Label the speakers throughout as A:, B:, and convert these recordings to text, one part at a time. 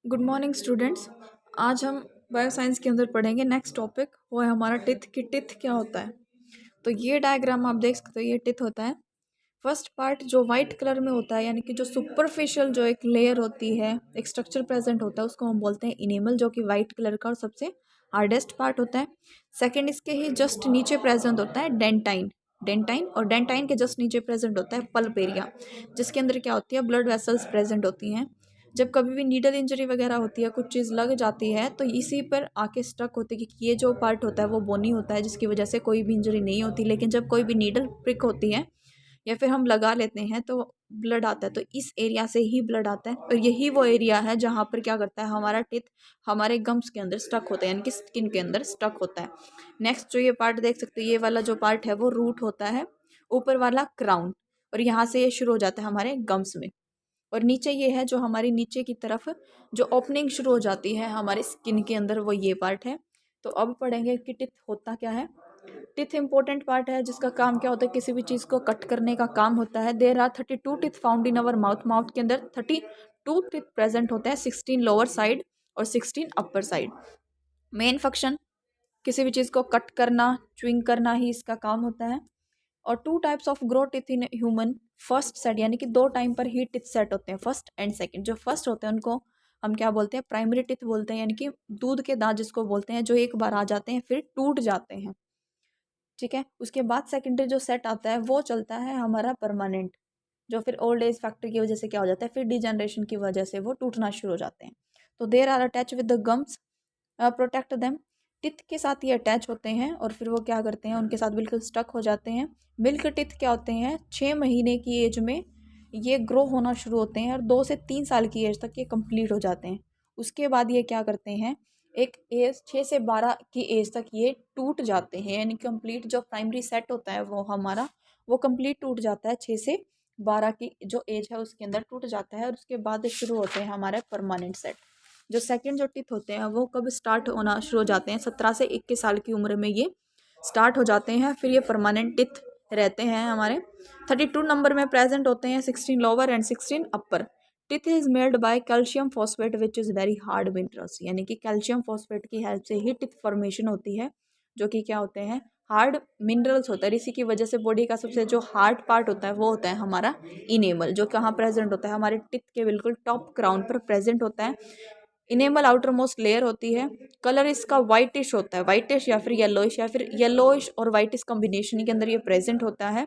A: Good morning students. आज हम bio science के अंदर पढ़ेंगे नेक्स्ट टॉपिक, वो है हमारा टिथ की टिथ क्या होता है। तो ये डायग्राम आप देख सकते हो, ये टिथ होता है। फर्स्ट पार्ट जो वाइट कलर में होता है, यानी कि जो सुपरफिशियल जो एक लेयर होती है, एक स्ट्रक्चर प्रेजेंट होता है, उसको हम बोलते हैं इनेमल, जो कि वाइट कलर का और सबसे हार्डेस्ट पार्ट होता है। सेकेंड, इसके ही जस्ट नीचे प्रेजेंट होता है डेंटाइन। डेंटाइन और डेंटाइन के जस्ट नीचे प्रेजेंट होता है पल्प एरिया, जिसके अंदर क्या होती है, ब्लड वेसल्स प्रेजेंट होती हैं। जब कभी भी नीडल इंजरी वगैरह होती है, कुछ चीज़ लग जाती है, तो इसी पर आके स्टक होती है कि ये जो पार्ट होता है वो बोनी होता है, जिसकी वजह से कोई भी इंजरी नहीं होती। लेकिन जब कोई भी नीडल प्रिक होती है या फिर हम लगा लेते हैं तो ब्लड आता है, तो इस एरिया से ही ब्लड आता है। और यही वो एरिया है जहाँ पर क्या करता है, हमारा टिथ हमारे गम्स के अंदर स्टक होता है, यानी कि स्किन के अंदर स्टक होता है। नेक्स्ट जो ये पार्ट देख सकते हो, ये वाला जो पार्ट है वो रूट होता है, ऊपर वाला क्राउन, और यहाँ से ये शुरू हो जाता है हमारे गम्स में। और नीचे ये है जो हमारी नीचे की तरफ जो ओपनिंग शुरू हो जाती है हमारे स्किन के अंदर, वो ये पार्ट है। तो अब पढ़ेंगे कि टिथ होता क्या है। टिथ इंपॉर्टेंट पार्ट है, जिसका काम क्या होता है, किसी भी चीज़ को कट करने का काम होता है। There are 32 teeth found in our mouth. Mouth के अंदर 32 टिथ प्रेजेंट होते हैं, 16 लोअर साइड और 16 अपर साइड। मेन फंक्शन किसी भी चीज़ को कट करना, च्युइंग करना ही इसका काम होता है। और two types of grow teeth in human. First set, यानी कि दो टाइम पर ही टिथ सेट होते हैं, फर्स्ट एंड सेकंड। जो फर्स्ट होते हैं उनको हम क्या बोलते हैं, प्राइमरी टिथ बोलते हैं, यानी कि दूध के दांत जिसको बोलते हैं, जो एक बार आ जाते हैं फिर टूट जाते हैं। ठीक है। उसके बाद सेकेंडरी जो सेट आता है वो चलता है हमारा परमानेंट, जो फिर ओल्ड एज फैक्टर की वजह से क्या हो जाता है, फिर डिजनरेशन की वजह से वो टूटना शुरू हो जाते हैं। तो there are attach with the gums, protect them. Teeth के साथ ये अटैच होते हैं और फिर वो क्या करते हैं, उनके साथ बिल्कुल स्टक हो जाते हैं। मिल्क टिथ क्या होते हैं, 6 महीने की एज में ये ग्रो होना शुरू होते हैं और 2 से 3 साल की एज तक ये कंप्लीट हो जाते हैं। उसके बाद ये क्या करते हैं, एक एज 6 से 12 की एज तक ये टूट जाते हैं, यानी कंप्लीट जो प्राइमरी सेट होता है वो हमारा, वो कंप्लीट टूट जाता है। 6 से 12 की जो एज है उसके अंदर टूट जाता है, और उसके बाद शुरू होते हैं हमारे परमानेंट सेट। जो सेकंड जो टिथ होते हैं वो कब स्टार्ट होना शुरू हो जाते हैं, 17 से 21 साल की उम्र में ये स्टार्ट हो जाते हैं। फिर ये परमानेंट टिथ रहते हैं हमारे। 32 नंबर में प्रेजेंट होते हैं, 16 lower and 16 upper. Teeth is made by calcium phosphate which is very hard minerals, यानी कि कैल्शियम फॉस्फेट की हेल्प से ही टिथ फॉर्मेशन होती है, जो कि क्या होते हैं, हार्ड मिनरल्स होता है। इसी की वजह से बॉडी का सबसे जो हार्ड पार्ट होता है वो होता है हमारा इनेमल, जो कहाँ प्रेजेंट होता है, हमारे टिथ के बिल्कुल टॉप क्राउन पर प्रेजेंट होता है। इनेमल आउटर मोस्ट लेयर होती है। कलर इसका वाइटिश होता है, वाइटिश या फिर येलोइश और वाइटिश कॉम्बिनेशन के अंदर ये प्रेजेंट होता है।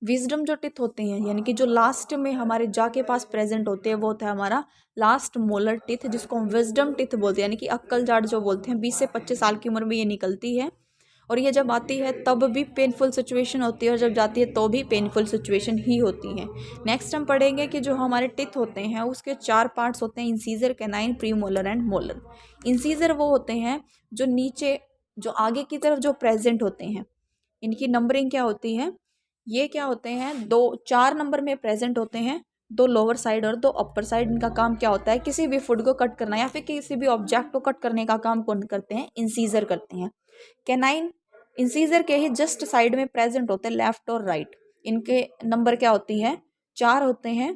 A: विजडम जो टिथ होते हैं, यानी कि जो लास्ट में हमारे जा के पास प्रेजेंट होते हैं, वो होता है हमारा लास्ट मोलर टिथ, जिसको हम विजडम टिथ बोलते हैं, यानी कि अक्कल जाट जो बोलते हैं। 20 से 25 साल की उम्र में ये निकलती है, और ये जब आती है तब भी पेनफुल सिचुएशन होती है, और जब जाती है तो भी पेनफुल सिचुएशन ही होती है। नेक्स्ट हम पढ़ेंगे कि जो हमारे टिथ होते हैं उसके 4 पार्ट्स होते हैं, incisor, canine, pre molar and molar. Incisor वो होते हैं जो नीचे, जो आगे की तरफ जो प्रेजेंट होते हैं। इनकी नंबरिंग क्या होती है, ये क्या होते हैं, 4 नंबर में प्रेजेंट होते हैं, 2 लोअर साइड और 2 अपर साइड। इनका काम क्या होता है, किसी भी फूड को कट करना या फिर किसी भी ऑब्जेक्ट को कट करने का काम कौन करते हैं, इंसीजर करते हैं। कैनाइन इंसीजर के ही जस्ट साइड में प्रेजेंट होते हैं, लेफ्ट और राइट। इनके नंबर क्या होती है, 4 होते हैं।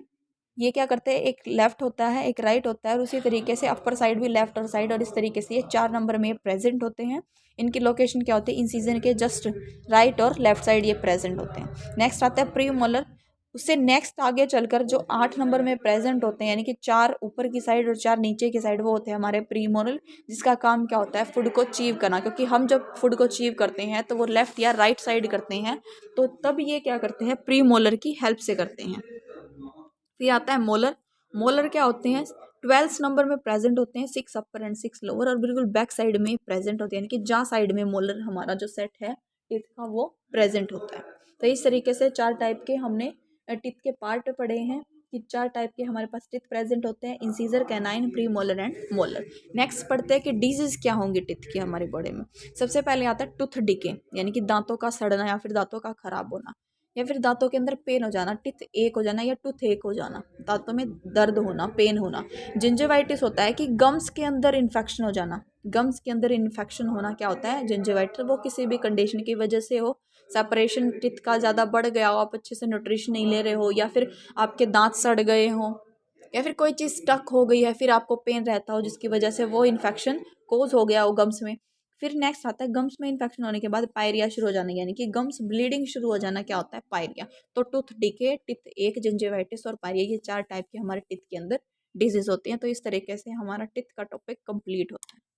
A: ये क्या करते हैं, एक लेफ्ट होता है एक राइट होता है, और उसी तरीके से अपर साइड भी लेफ्ट और साइड, और इस तरीके से ये 4 नंबर में प्रेजेंट होते हैं। इनकी लोकेशन क्या होती है, इन सीजन के जस्ट राइट और लेफ्ट साइड ये प्रेजेंट होते हैं। नेक्स्ट आता है प्री मोलर। उससे नेक्स्ट आगे चलकर जो 8 नंबर में प्रेजेंट होते हैं, यानी कि 4 ऊपर की साइड और 4 नीचे की साइड, वो होते हैं हमारे प्री मोलर, जिसका काम क्या होता है, फूड को चीव करना। क्योंकि हम जब फूड को चीव करते हैं तो वो लेफ्ट या राइट साइड करते हैं, तो तब ये क्या करते हैं, प्री मोलर की हेल्प से करते हैं। फिर आता है मोलर। मोलर क्या होते हैं, 12 नंबर में प्रेजेंट होते हैं, 6 अपर एंड 6 लोअर, और बिल्कुल बैक साइड में प्रेजेंट होते हैं, यानी कि जहाँ साइड में मोलर हमारा जो सेट है टिथ का वो प्रेजेंट होता है। तो इस तरीके से 4 टाइप के हमने टिथ के पार्ट पढ़े हैं, कि 4 टाइप के हमारे पास टिथ प्रेजेंट होते हैं, incisor, canine, pre molar and molar. Next पढ़ते हैं कि डिजीज क्या होंगी टिथ की हमारे बॉडी में। सबसे पहले आता है टूथ डिके, यानी कि दांतों का सड़ना या फिर दांतों का खराब होना, या फिर दांतों के अंदर पेन हो जाना, टिथ एक हो जाना या टूथ एक हो जाना, दांतों में दर्द होना, पेन होना। जिंजिवाइटिस होता है कि गम्स के अंदर इन्फेक्शन हो जाना। गम्स के अंदर इन्फेक्शन होना क्या होता है, जिंजिवाइटिस। वो किसी भी कंडीशन की वजह से हो, सेपरेशन टिथ का ज़्यादा बढ़ गया हो, आप अच्छे से न्यूट्रिशन नहीं ले रहे हो, या फिर आपके दांत सड़ गए हों, या फिर कोई चीज़ स्टक हो गई है, फिर आपको पेन रहता हो जिसकी वजह से वो इन्फेक्शन कोज हो गया हो गम्स में। फिर नेक्स्ट आता है गम्स में इन्फेक्शन होने के बाद पायरिया शुरू हो जाना, यानी कि गम्स ब्लीडिंग शुरू हो जाना, क्या होता है पायरिया। तो टूथ डिके, टिथ एक, जिंजिवाइटिस और पायरिया, ये 4 टाइप के हमारे टिथ के अंदर डिजीज होती हैं। तो इस तरीके से हमारा टिथ का टॉपिक कंप्लीट होता है।